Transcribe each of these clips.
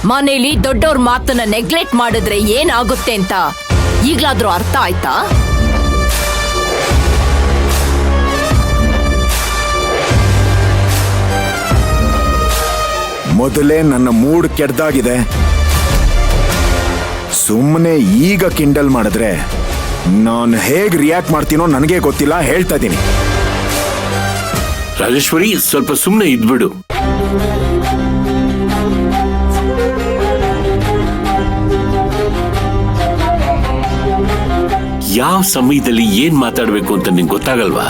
ಮನೇಲಿ ದೊಡ್ಡವ್ರ ಮಾತನ್ನ ನೆಗ್ಲೆಕ್ಟ್ ಮಾಡಿದ್ರೆ ಏನಾಗುತ್ತೆ ಅಂತ ಈಗ್ಲಾದ್ರೂ ಅರ್ಥ ಆಯ್ತಾ? ಮೊದಲೇ ನನ್ನ ಮೂಡ್ ಕೆಡ್ದಾಗಿದೆ. ಸುಮ್ಮನೆ ಈಗ ಕಿಂಡಲ್ ಮಾಡಿದ್ರೆ ನಾನು ಹೇಗ್ ರಿಯಾಕ್ಟ್ ಮಾಡ್ತೀನೋ ನನಗೆ ಗೊತ್ತಿಲ್ಲ, ಹೇಳ್ತಾ ಇದ್ದೀನಿ. ರಾಜೇಶ್ವರಿ, ಸ್ವಲ್ಪ ಸುಮ್ಮನೆ ಇದ್ಬಿಡು. ಯಾವ ಸಮಯದಲ್ಲಿ ಏನ್ ಮಾತಾಡ್ಬೇಕು ಅಂತ ನಿಂಗೆ ಗೊತ್ತಾಗಲ್ವಾ?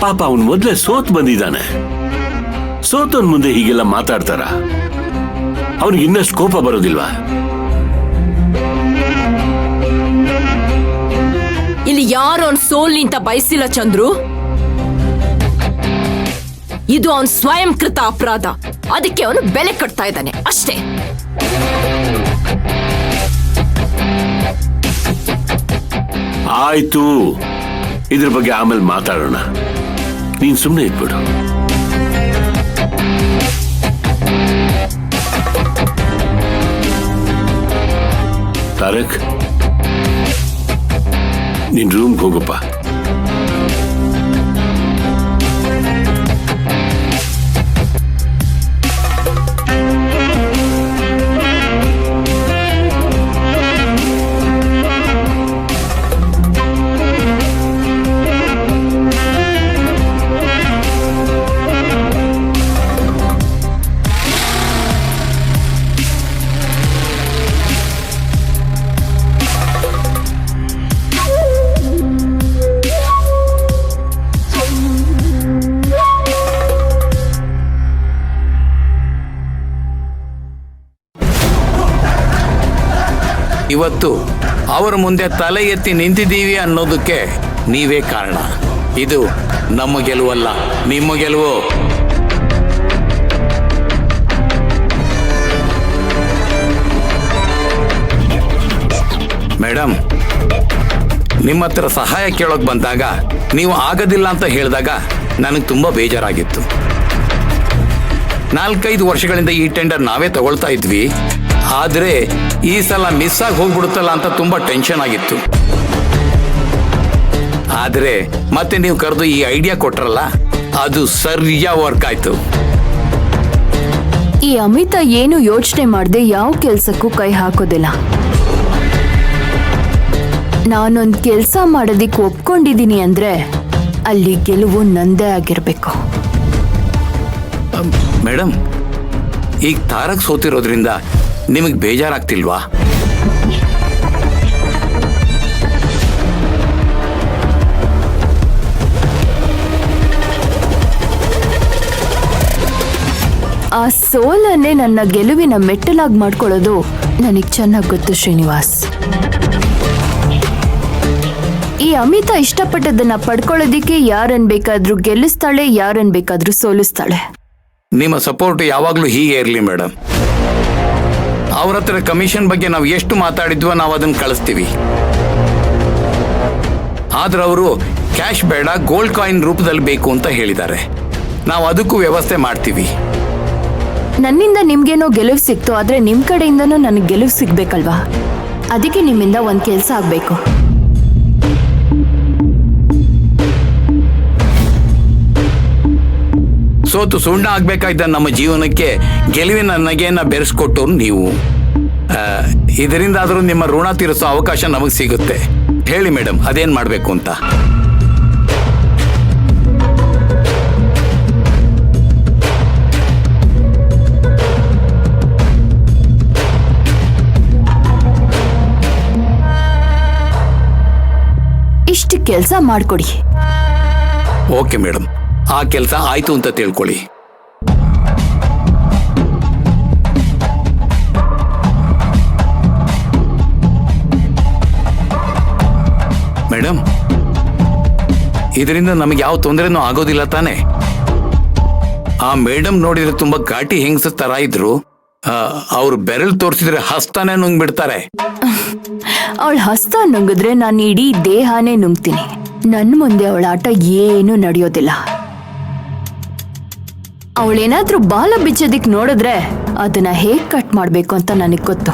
ಪಾಪ ಅವನ್ ಮೊದ್ಲೇ ಸೋತ್ ಬಂದಿದ್ದಾನೆ. ಸೋತವನ್ ಮುಂದೆ ಹೀಗೆಲ್ಲ ಮಾತಾಡ್ತಾರ? ಅವನಿಗೆ ಇನ್ನಷ್ಟು ಕೋಪ ಬರೋದಿಲ್ವಾ? ಇಲ್ಲಿ ಯಾರು ಅವನ್ ಸೋಲ್ನಿಂತ ಬಯಸಿಲ್ಲ ಚಂದ್ರು. ಇದು ಅವನ್ ಸ್ವಯಂಕೃತ ಅಪರಾಧ. ಅದಕ್ಕೆ ಅವನು ಬೆಲೆ ಕಟ್ತಾ ಇದ್ದಾನೆ ಅಷ್ಟೇ. ಆಯ್ತು, ಇದ್ರ ಬಗ್ಗೆ ಆಮೇಲೆ ಮಾತಾಡೋಣ. ನೀನ್ ಸುಮ್ಮನೆ ಇದ್ಬಿಡು. ತಾರಕ್, ನಿನ್ ರೂಮ್ಗೆ ಹೋಗಪ್ಪ. ಇವತ್ತು ಅವರ ಮುಂದೆ ತಲೆ ಎತ್ತಿ ನಿಂತಿದ್ದೀವಿ ಅನ್ನೋದಕ್ಕೆ ನೀವೇ ಕಾರಣ. ಇದು ನಮ್ಮ ಗೆಲುವಲ್ಲ, ನಿಮ್ಮ ಗೆಲುವು. ಮೇಡಮ್, ನಿಮ್ಮ ಹತ್ರ ಸಹಾಯ ಕೇಳೋಕೆ ಬಂದಾಗ ನೀವು ಆಗೋದಿಲ್ಲ ಅಂತ ಹೇಳಿದಾಗ ನನಗೆ ತುಂಬ ಬೇಜಾರಾಗಿತ್ತು. 4-5 ವರ್ಷಗಳಿಂದ ಈ ಟೆಂಡರ್ ನಾವೇ ತಗೊಳ್ತಾ ಇದ್ವಿ. ಆದರೆ ಈ ಸಲ ಮಿಸ್ ಆಗಿ ಹೋಗ್ಬಿಡುತ್ತಲ್ಲ ಅಂತ ತುಂಬಾ ಟೆನ್ಷನ್ ಆಗಿತ್ತು. ಆದರೆ ಮತ್ತೆ ನೀವು ಕರೆದು ಈ ಐಡಿಯಾ ಕೊಟ್ರಲ್ಲ, ಅದು ಸರಿಯಾಗಿ ವರ್ಕ್ ಆಯ್ತು. ಈ ಅಮಿತಾ ಏನು ಯೋಚನೆ ಮಾಡದೆ ಯಾವ ಕೆಲ್ಸಕ್ಕೂ ಕೈ ಹಾಕೋದಿಲ್ಲ. ನಾನೊಂದು ಕೆಲಸ ಮಾಡೋದಿಕ್ಕೆ ಒಪ್ಕೊಂಡಿದ್ದೀನಿ ಅಂದ್ರೆ ಅಲ್ಲಿ ಗೆಲುವು ನಂದೇ ಆಗಿರ್ಬೇಕು. ಮೇಡಮ್, ಈಗ ತಾರಕ್ ಸೋತಿರೋದ್ರಿಂದ ನಿಮಗೆ ಬೇಜಾರಾಗ್ತಿಲ್ವಾ? ಆ ಸೋಲನ್ನೇ ನನ್ನ ಗೆಲುವಿನ ಮೆಟ್ಟಲಾಗಿ ಮಾಡ್ಕೊಳ್ಳೋದು ನನಗೆ ಚೆನ್ನಾಗಿ ಗೊತ್ತು ಶ್ರೀನಿವಾಸ್. ಈ ಅಮಿತಾ ಇಷ್ಟಪಟ್ಟದನ್ನ ಪಡ್ಕೊಳ್ಳೋದಿಕ್ಕೆ ಯಾರನ್ ಬೇಕಾದ್ರೂ ಗೆಲ್ಲಿಸ್ತಾಳೆ, ಯಾರನ್ ಬೇಕಾದ್ರೂ ಸೋಲಿಸ್ತಾಳೆ. ನಿಮ್ಮ ಸಪೋರ್ಟ್ ಯಾವಾಗಲೂ ಹೀಗೆ ಇರಲಿ ಮೇಡಮ್. ಅವ್ರ ಹತ್ರ ಕಮಿಷನ್ ಬಗ್ಗೆ ನಾವು ಎಷ್ಟು ಮಾತಾಡಿದ್ವೋ ನಾವು ಅದನ್ನು ಕಳಿಸ್ತೀವಿ. ಆದ್ರೆ ಅವರು ಕ್ಯಾಶ್ ಬೇಡ, ಗೋಲ್ಡ್ ಕಾಯಿನ್ ರೂಪದಲ್ಲಿ ಬೇಕು ಅಂತ ಹೇಳಿದ್ದಾರೆ. ನಾವು ಅದಕ್ಕೂ ವ್ಯವಸ್ಥೆ ಮಾಡ್ತೀವಿ. ನನ್ನಿಂದ ನಿಮ್ಗೇನೋ ಗೆಲುವು ಸಿಕ್ತು, ಆದ್ರೆ ನಿಮ್ ಕಡೆಯಿಂದನೂ ನನಗೆ ಗೆಲುವು ಸಿಗ್ಬೇಕಲ್ವಾ? ಅದಕ್ಕೆ ನಿಮ್ಮಿಂದ ಒಂದು ಕೆಲಸ ಆಗ್ಬೇಕು. ಸೋತು ಸುಣ್ಣ ಆಗ್ಬೇಕಾಯ್ತ ನಮ್ಮ ಜೀವನಕ್ಕೆ ಗೆಲುವಿನ ನಗೆಯನ್ನ ಬೆರೆಸ್ಕೊಟ್ಟರು ನೀವು. ಇದರಿಂದಾದರೂ ನಿಮ್ಮ ಋಣ ತೀರಿಸೋ ಅವಕಾಶ ನಮಗೆ ಸಿಗುತ್ತೆ. ಹೇಳಿ ಮೇಡಮ್, ಅದೇನ್ ಮಾಡಬೇಕು ಅಂತ? ಇಷ್ಟು ಕೆಲಸ ಮಾಡ್ಕೊಡಿ. ಓಕೆ ಮೇಡಮ್, ಆ ಕೆಲಸ ಆಯ್ತು ಅಂತ ತಿಳ್ಕೊಳ್ಳಿ. ಮೇಡಮ್, ಇದರಿಂದ ನಮಗೆ ಯಾವ ತೊಂದರೆನೂ ಆಗೋದಿಲ್ಲ ತಾನೆ? ಆ ಮೇಡಮ್ ನೋಡಿದ್ರೆ ತುಂಬಾ ಘಾಟಿ ಹೆಂಗಸ ತರ ಇದ್ರು. ಅವ್ರು ಬೆರಳು ತೋರಿಸಿದ್ರೆ ಹಸ್ತಾನೆ ನುಂಗ್ಬಿಡ್ತಾರೆ. ಅವಳ ಹಸ್ತ ನುಂಗಿದ್ರೆ ನಾನು ಇಡೀ ದೇಹನೇ ನುಂಗ್ತೀನಿ. ನನ್ನ ಮುಂದೆ ಅವಳ ಆಟ ಏನೂ ನಡೆಯೋದಿಲ್ಲ. ಅವಳೇನಾದ್ರೂ ಬಾಲ ಬಿಚ್ಚೋದಿಕ್ ನೋಡಿದ್ರೆ ಅದನ್ನ ಹೇಗ್ ಕಟ್ ಮಾಡ್ಬೇಕು ಅಂತ ನನಗ್ ಗೊತ್ತು.